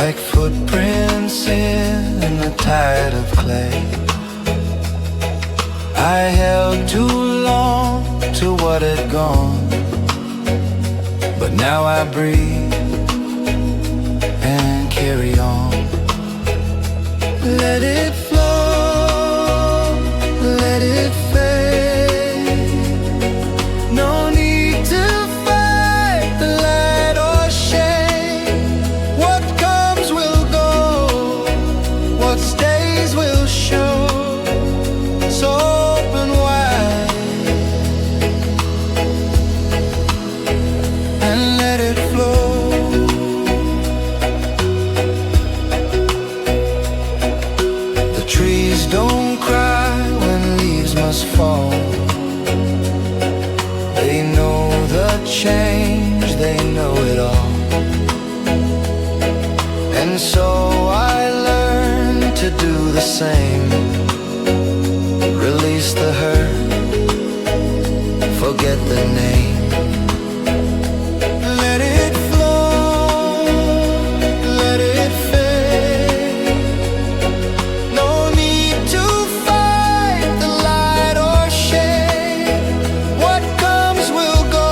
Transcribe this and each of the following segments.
like footprints in a tide of clay. I held too long to what had gone, but now I breathe and carry on. Let it flow, let it fade. No need to fight the light or shade. What comes will go, what stays will show. So open wide and let it flow. The trees don't cry when leaves must fall. They know the change, they know it all. And so I learned to do the same. Release the hurt, forget the name. Let it flow, let it fade. No need to fight the light or shade. What comes will go,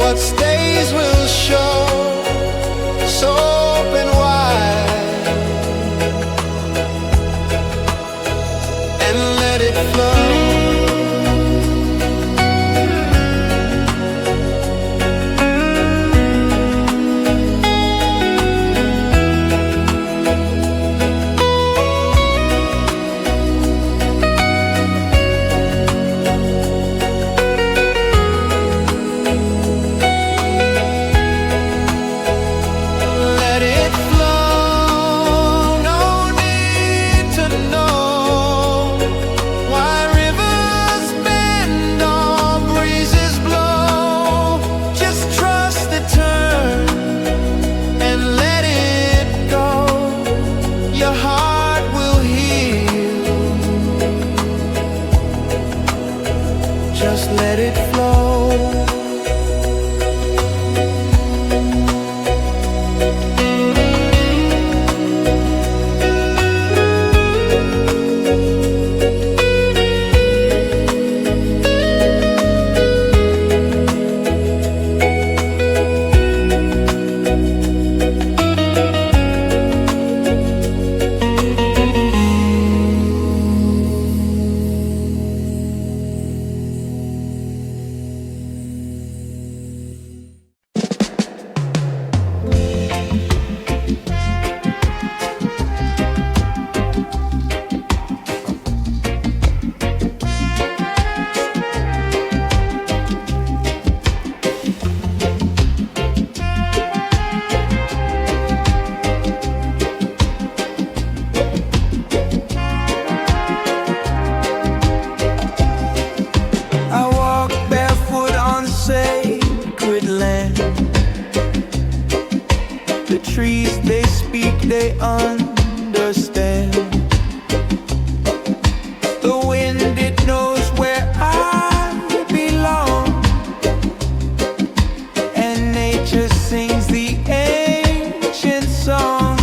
what stays will show. So open wide and let it flow. Let it flow, no need to know why rivers bend or breezes blow. Just trust the turn and let it go. Your heart will heal. Just let it flow. I walk barefoot on sacred land. The trees, they speak, they understand. The wind, it knows where I belong. And nature sings the ancient song.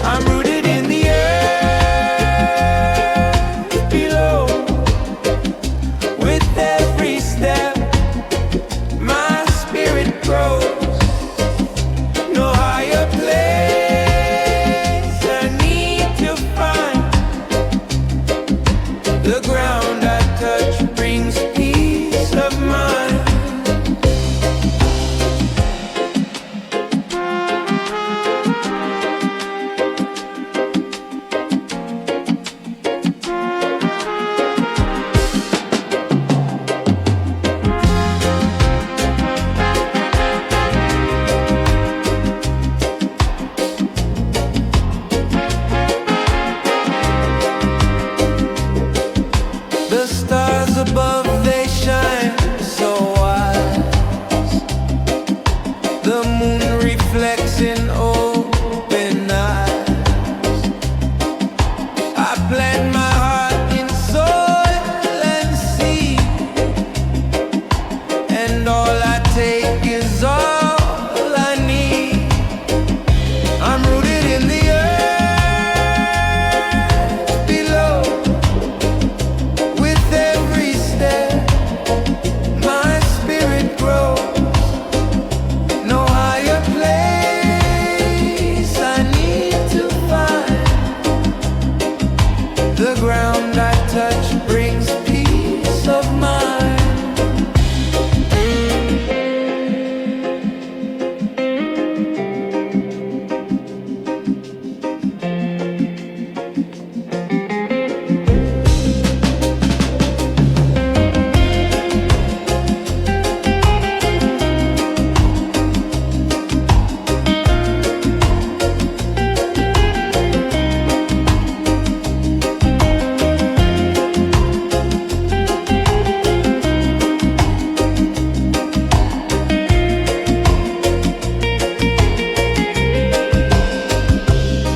I'm rooted in the earth below. With every step, my spirit grows. No higher place I need to find. The moon reflects in open eyes. I plant my heart in soil and seed, and all I take is all I need. I'm rooted in the earth below. With every step my spirit grows. No higher place I need to find. The ground I touch brings peace of mind.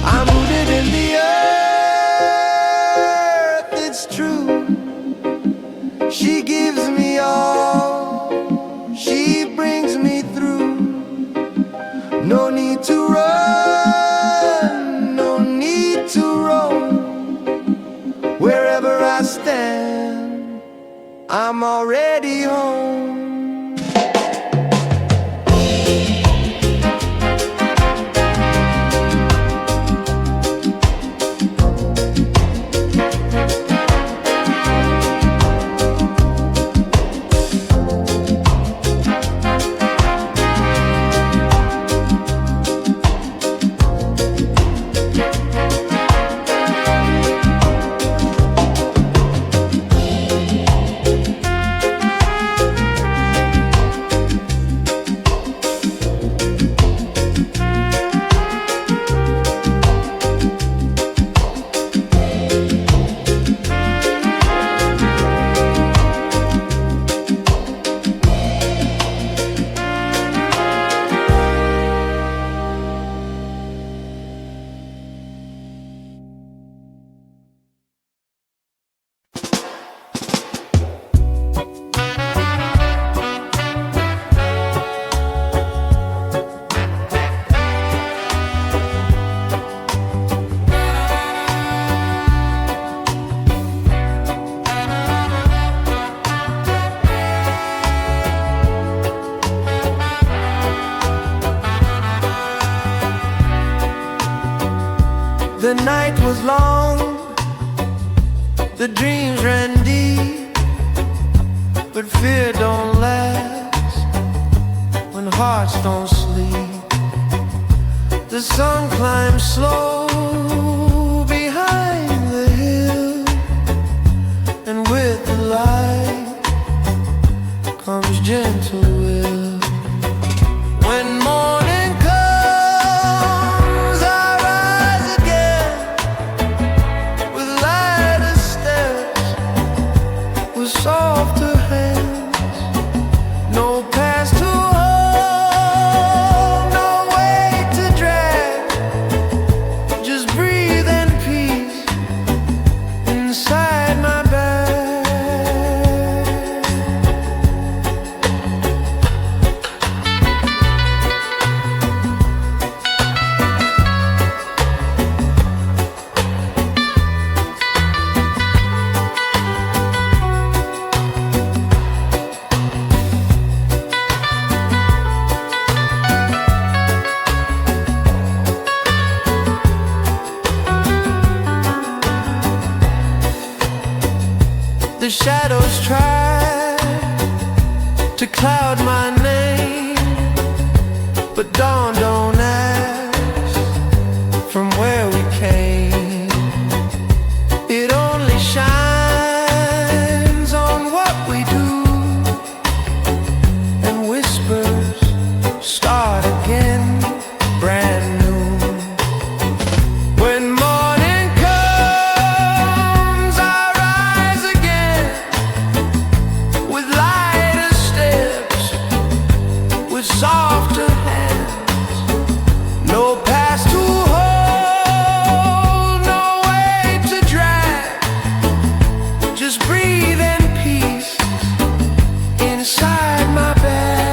I'm rooted in the earth, it's true. She gives me all, she brings me through. No need to run, no need to roam. Wherever I stand, I'm already home. The night was long, the dreams ran deep, but fear don't last when hearts don't sleep. The sun climbs slow behind the hill, and with the light comes gentle will. When morning comes, I rise again with lighter steps, with softer hands. No past to hold, no weight to drag. Just breathe in peace inside my bag. The shadows try to cloud my name, but dawn don't ask from where we came. It only shines on what we do, and whispers start again, brand new. When morning comes, I rise again with lighter steps, with softer hands. No past to hold, no way to drag. Just breathe in peace inside my bed.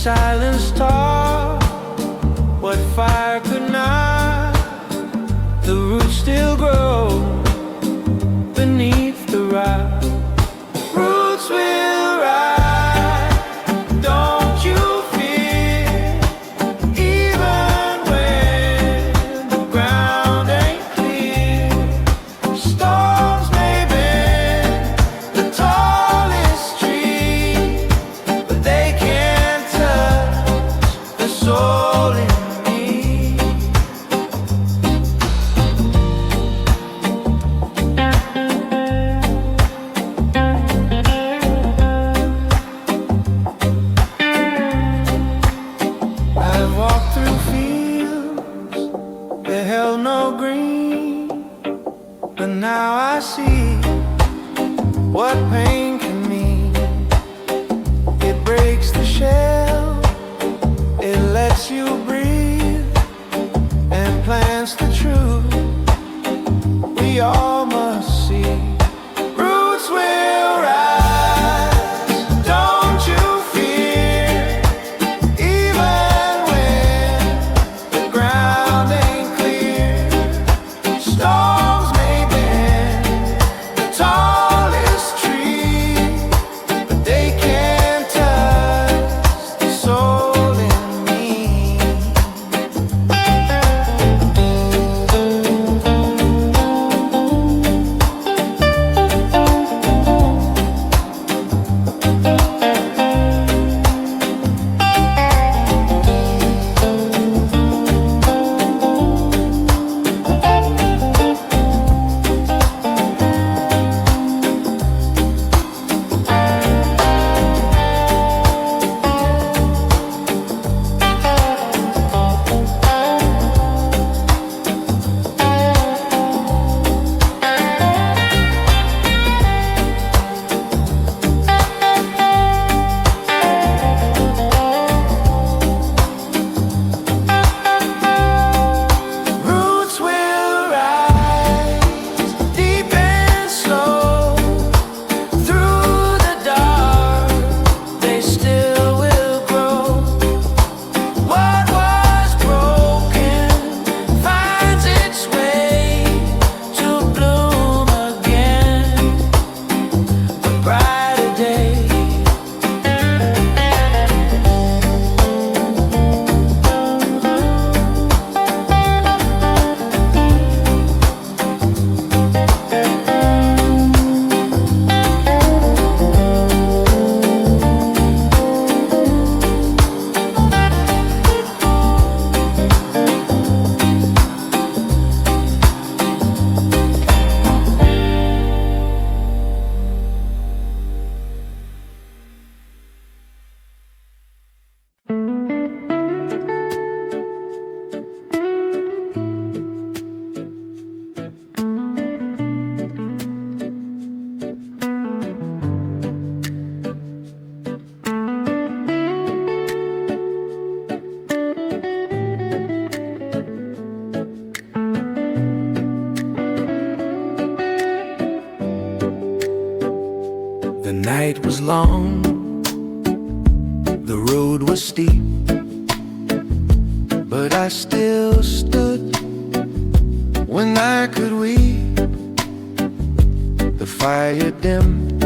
silence taught what fire could not. The roots still grow beneath the rock. Roots will rise, don't you fear, even when the ground ain't clear. Storms may bend the tallest tree, but they can't touch the soul in me. I've walked through fields that held no green, but now I see what pain can mean. It breaks the shell, it lets you breathe, and plants the truth we all must see. Roots will rise, don't you fear, even when the ground ain't clear. Storms may bend the tallest tree, but they can't touch the soul in me. Roots will rise deep and slow through the dark. They still will grow. What was broken finds its way to bloom again. A brighter day. The night was long, the road was steep, but I still stood when I could weep. The fire dimmed,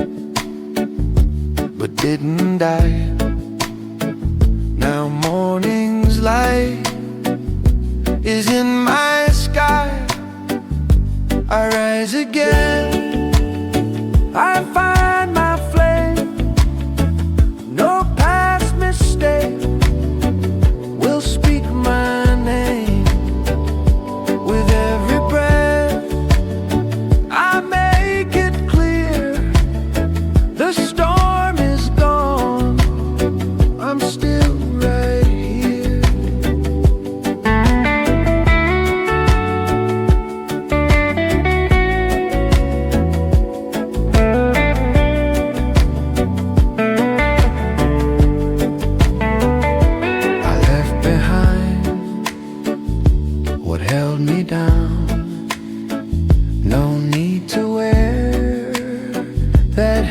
but didn't die. Now morning's light is in my sky. I rise again, I find my flame. No past mistake will speak my name. With every breath I make it clear, the storm is gone, I'm still right here.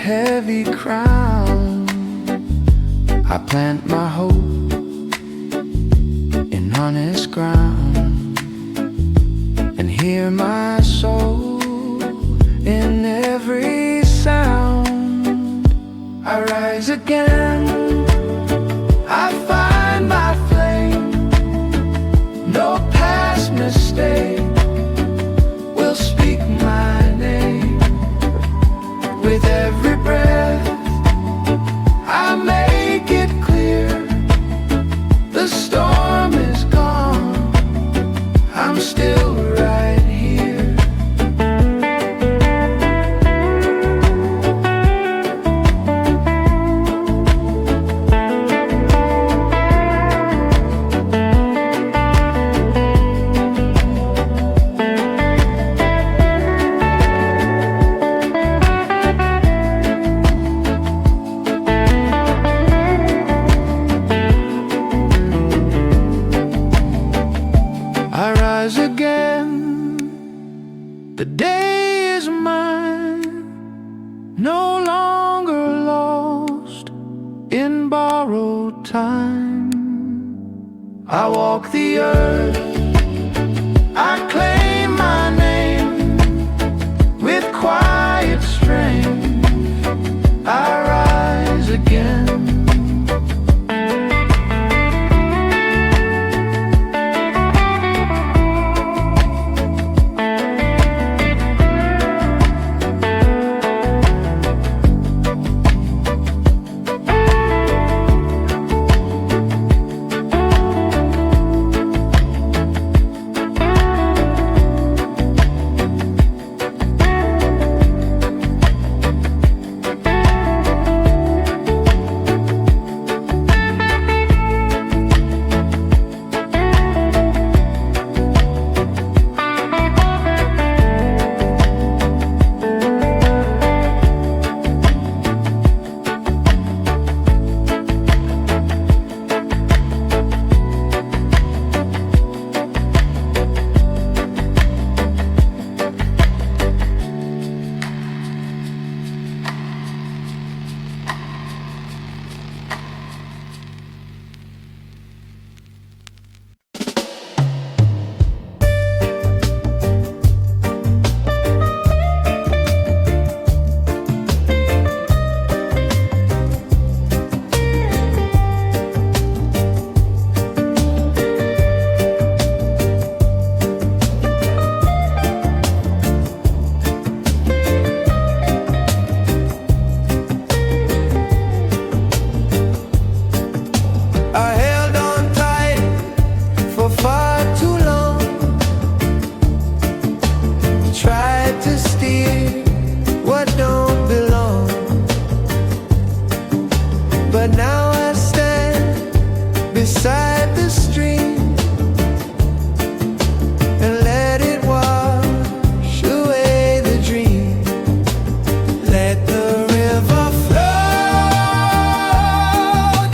heavy crown. I plant my hope hear my soul in every sound. I rise again, I find my flame. No past mistake will speak my name. With every breath I make it clear, the storm is gone, I'm still right here. I rise again, the day is mine, no longer lost in borrowed time. I walk the earth, I claim my name, with quiet strength I rise again. But now I stand beside the stream and let it wash away the dream. Let the river flow,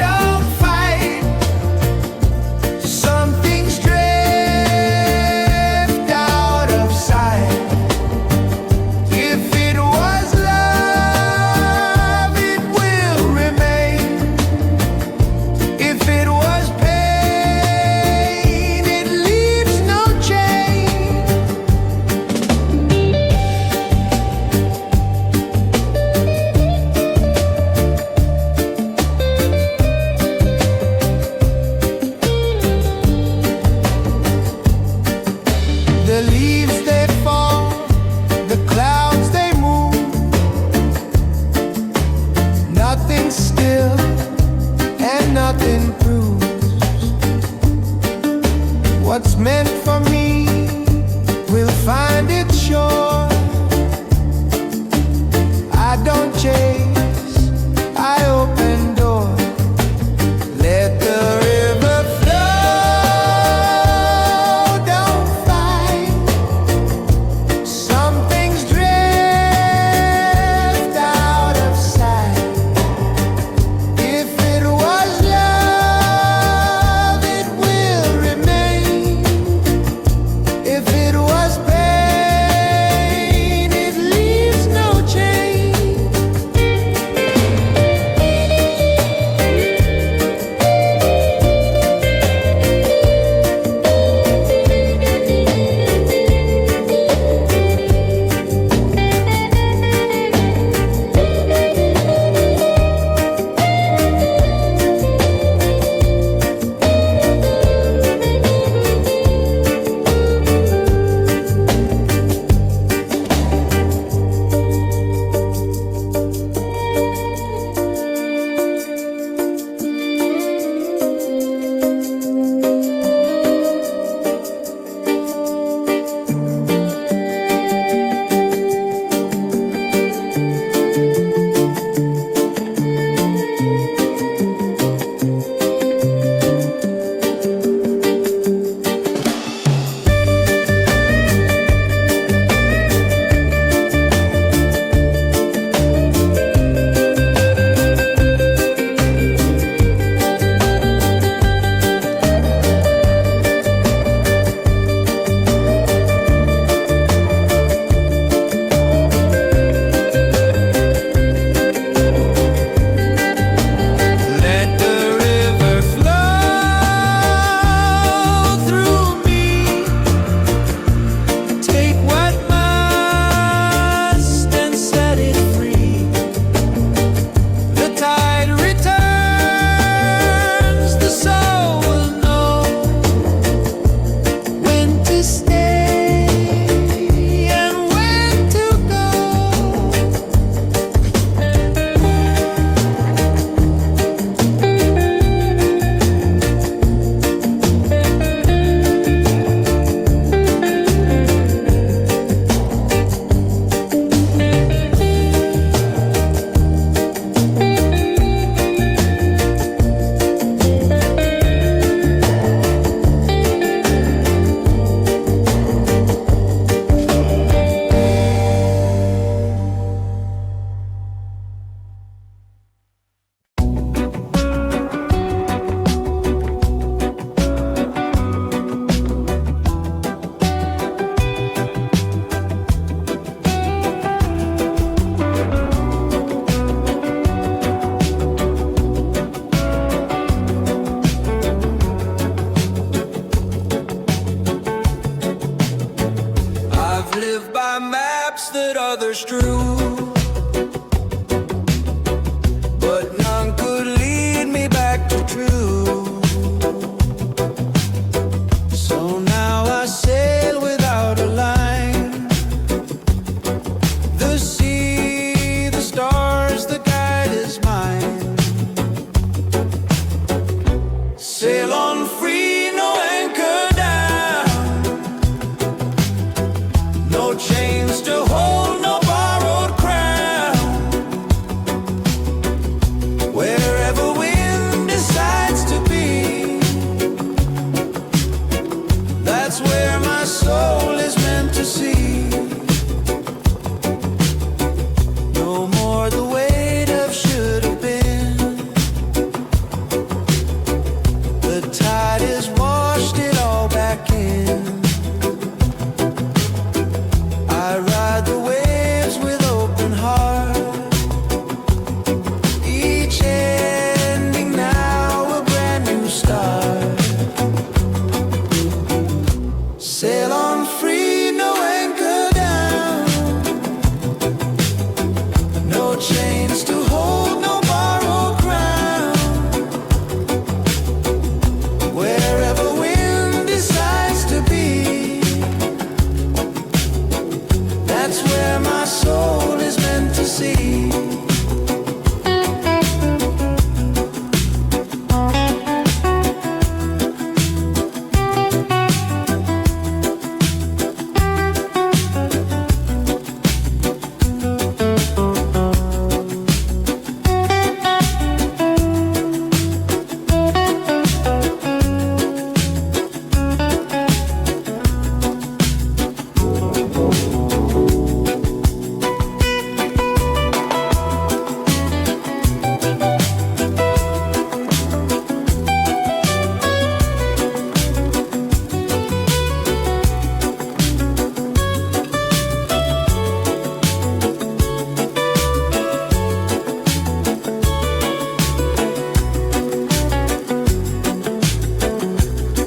don't fight. Some things drift out of sight. If it was love, it will remain. If it was pain, it leaves no chain. The leaves they fall, the clouds they move. Nothing's still and nothing proves. What's meant for me will find its shore. I don't chase, I open doors. Let the river flow, don't fight. Some things drift out of sight. If it was love, it will remain. If it was pain, live by maps that others drew, but none could lead me back to true. So now I sail without a line. The sea, the stars, the guide is mine. Sail on free, no anchor down, no chains to hold, no borrowed crown. Wherever wind decides to be, that's where my soul is meant to see. No more the weight of should have been. The tide has washed it all back in. I ride the waves with open heart. Each ending now a brand new start. Sail on free, no anchor down, no chains to hold, no borrowed crown. Wherever wind decides to be, that's where my soul is meant to see.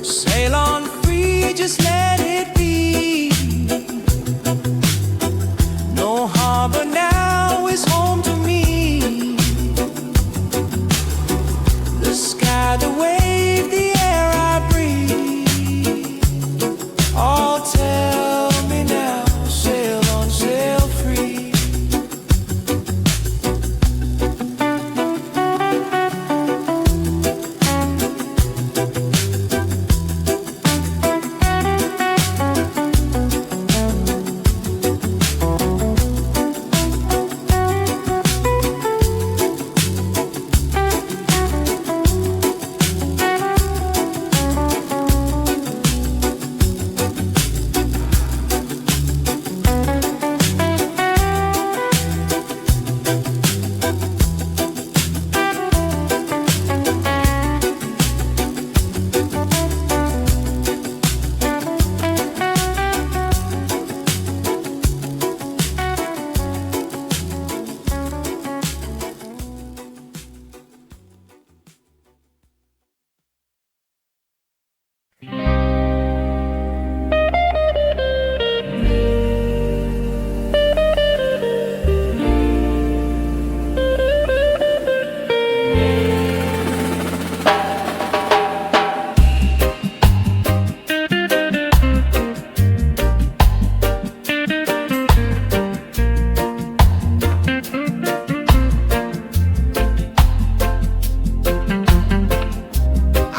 Sail on free, just let it be. No harbor now is home to me. The sky, the wave, the air I breathe, all tell me now, sail on, sail free.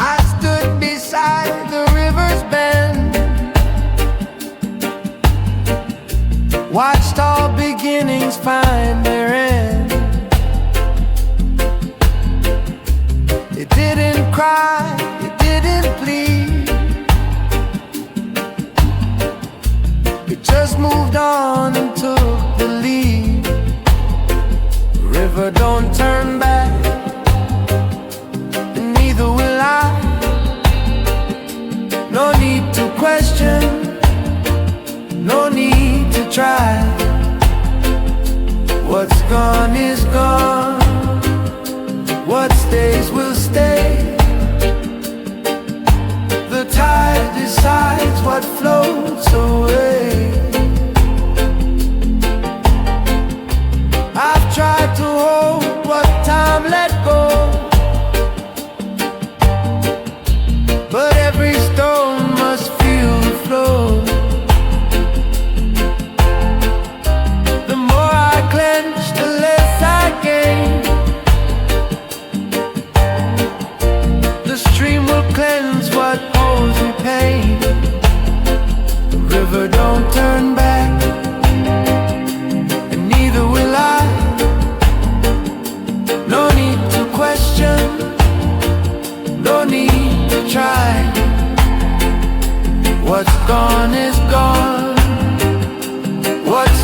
I stood beside the river's bend, watched all beginnings find their end. It didn't cry, it didn't plead, it just moved on and took the lead. River, don't turn back, and neither will I. No need to question, no need to try. What's gone is gone, what stays will stay. The tide decides what floats away.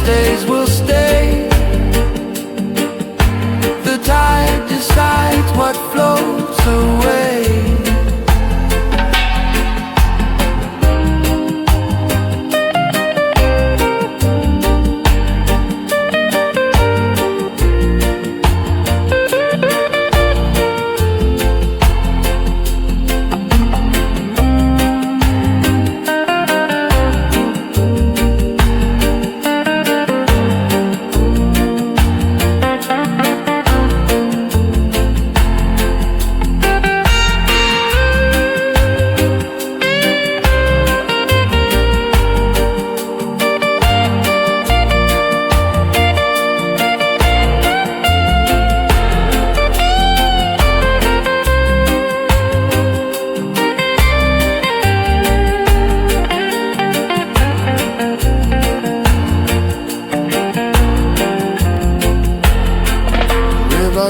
stays will stay. The tide decides what floats away.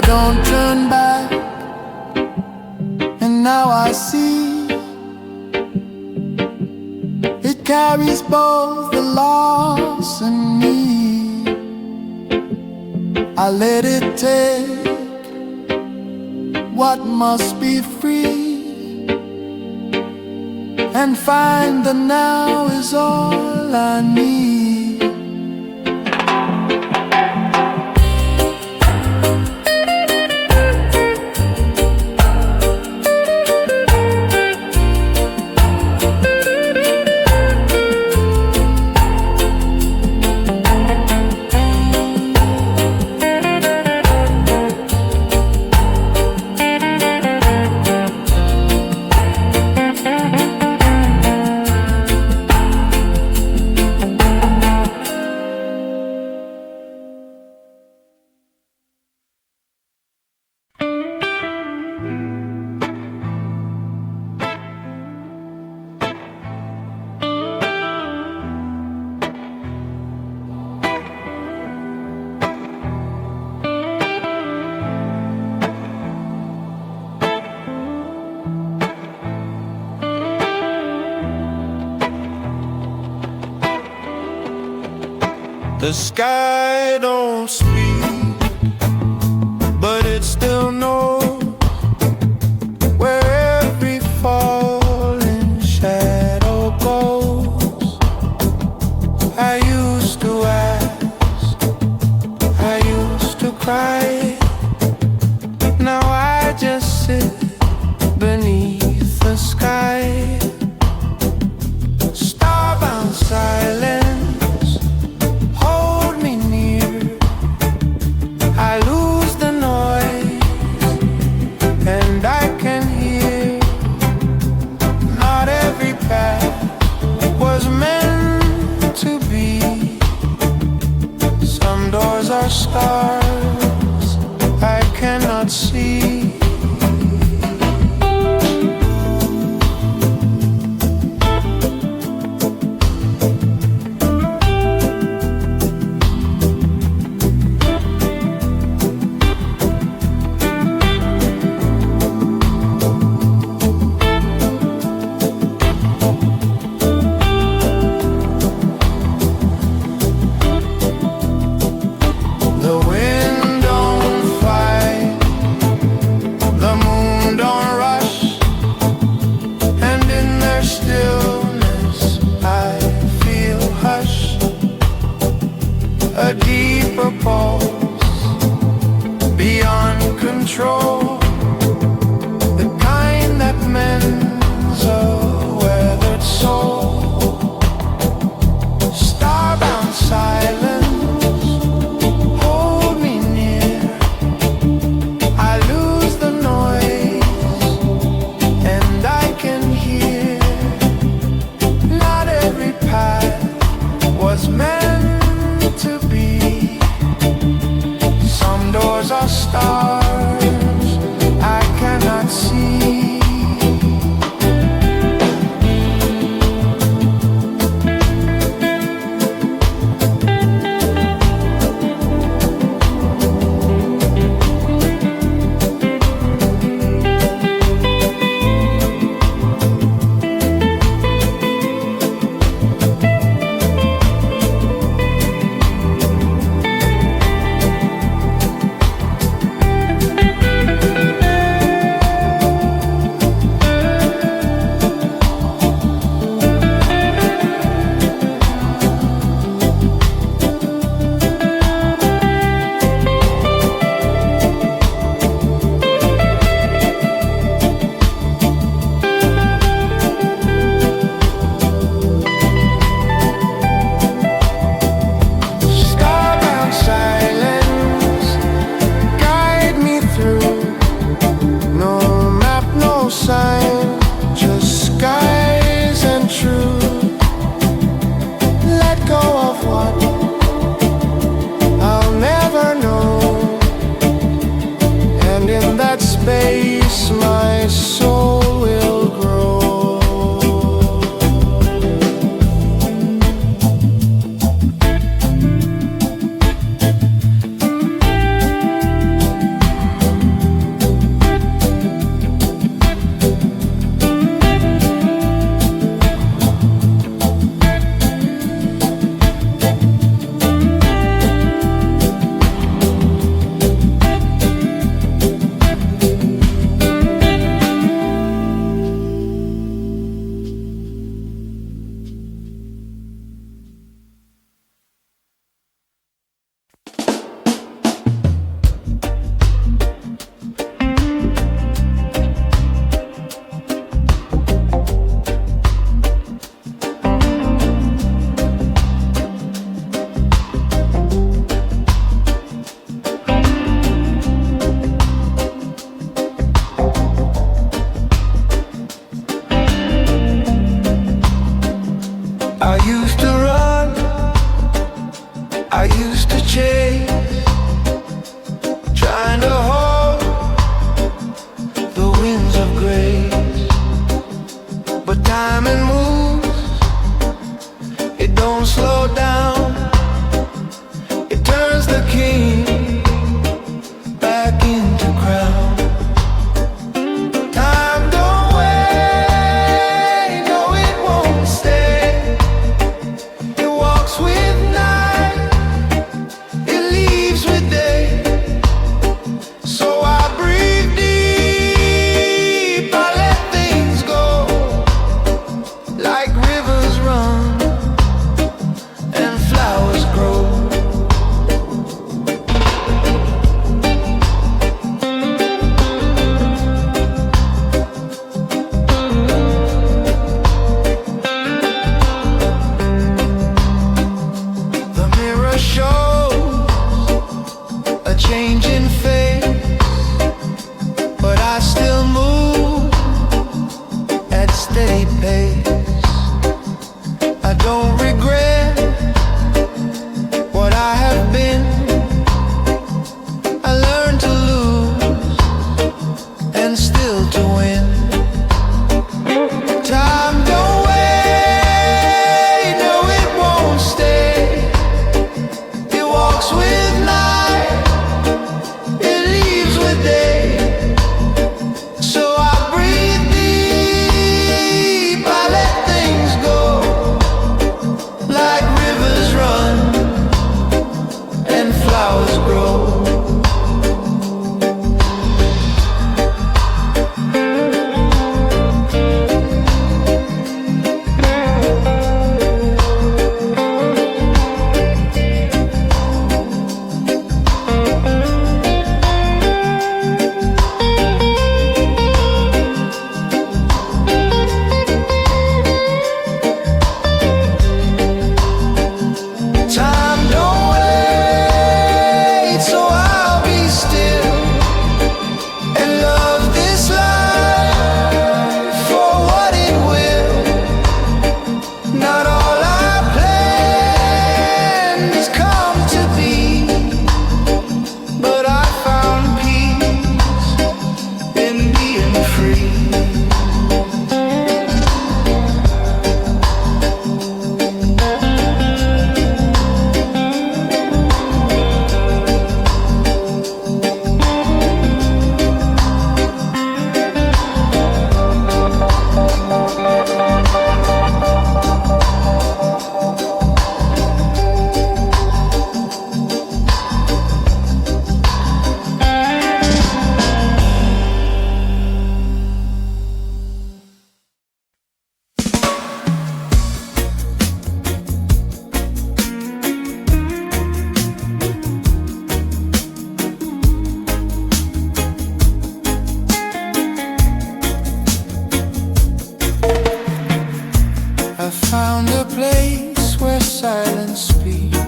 Don't turn back, and now I see it carries both the loss and me. I let it take what must be free, and find that now is all I need. The sky don't speak, but it still knows where every falling shadow goes. I used to ask, I used to cry. Now I just sit beneath the sky. Starbound silence, I lose the noise, and I can hear. Not every path was meant to be. Some doors are stars I cannot see. A deeper pulse beyond control, the kind that mends a weathered soul. Starbound silence, hold me near. I lose the noise, and I can hear. Not every path was meant to be. Some doors are stars I used to chase, trying to hold the winds of grace, but time and moves, it don't slow down. It turns the king back into crown. Time don't wait, no it won't stay. It walks with night, it leaves with day. So I breathe deep, I let things go, like rivers run and flowers grow. The mirror shows a change in fate, but I still move at steady pace. I don't regret what I have been. I learned to lose and still to win. Time don't wait, no it won't stay. It walks with night, it leaves with day. So I breathe deep, I let things go, like rivers run and flowers grow. Time don't wait, so I'll be still and love this life for what it will. Not all I planned has come to be, but I found peace in being free. I found a place where silence speaks,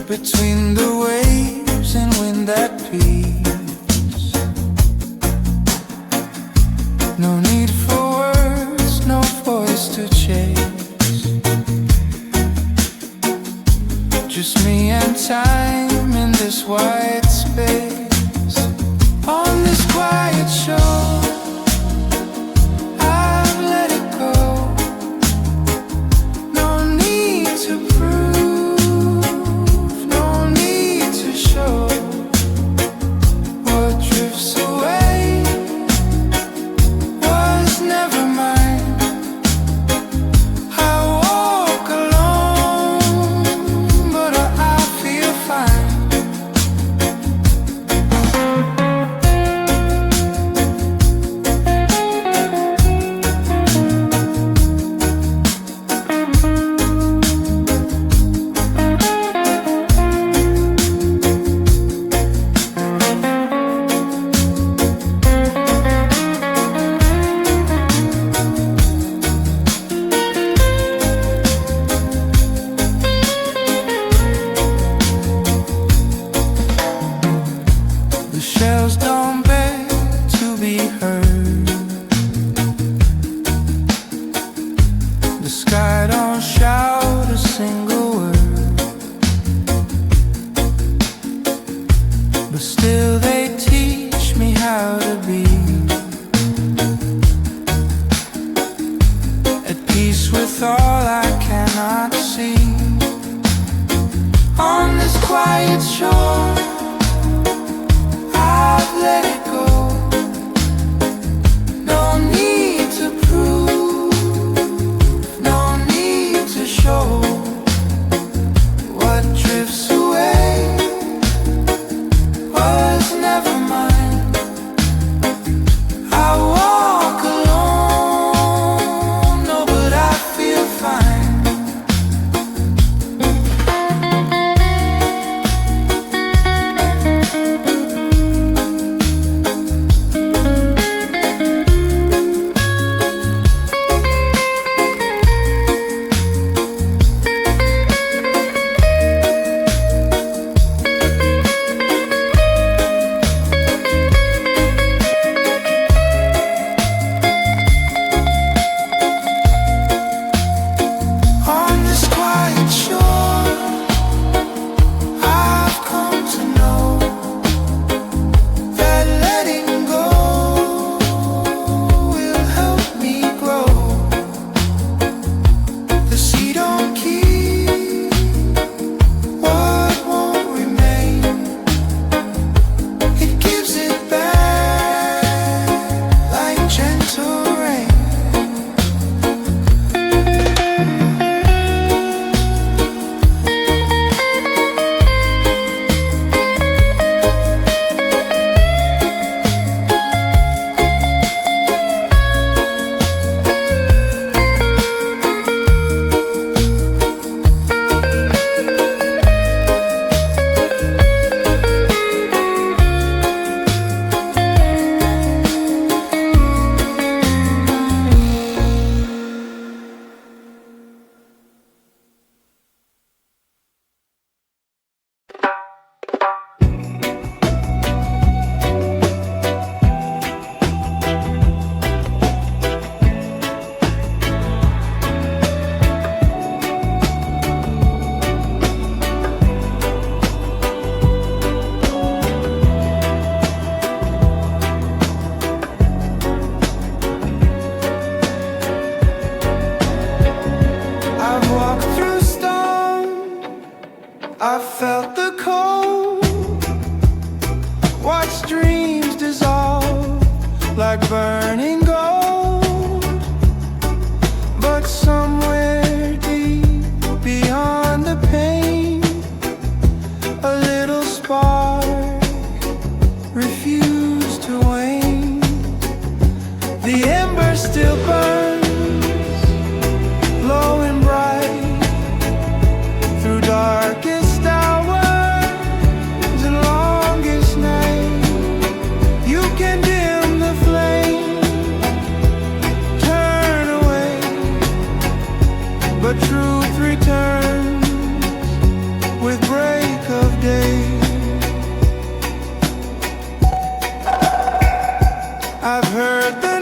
between the waves and wind that beats. No need for words, no voice to chase, just me and time in this white space. On this quiet shore, I've let it go. No need to prove, no need to show. What drifts away was never mine. I walk alone, but I feel fine. but truth returns with break of day. I've heard the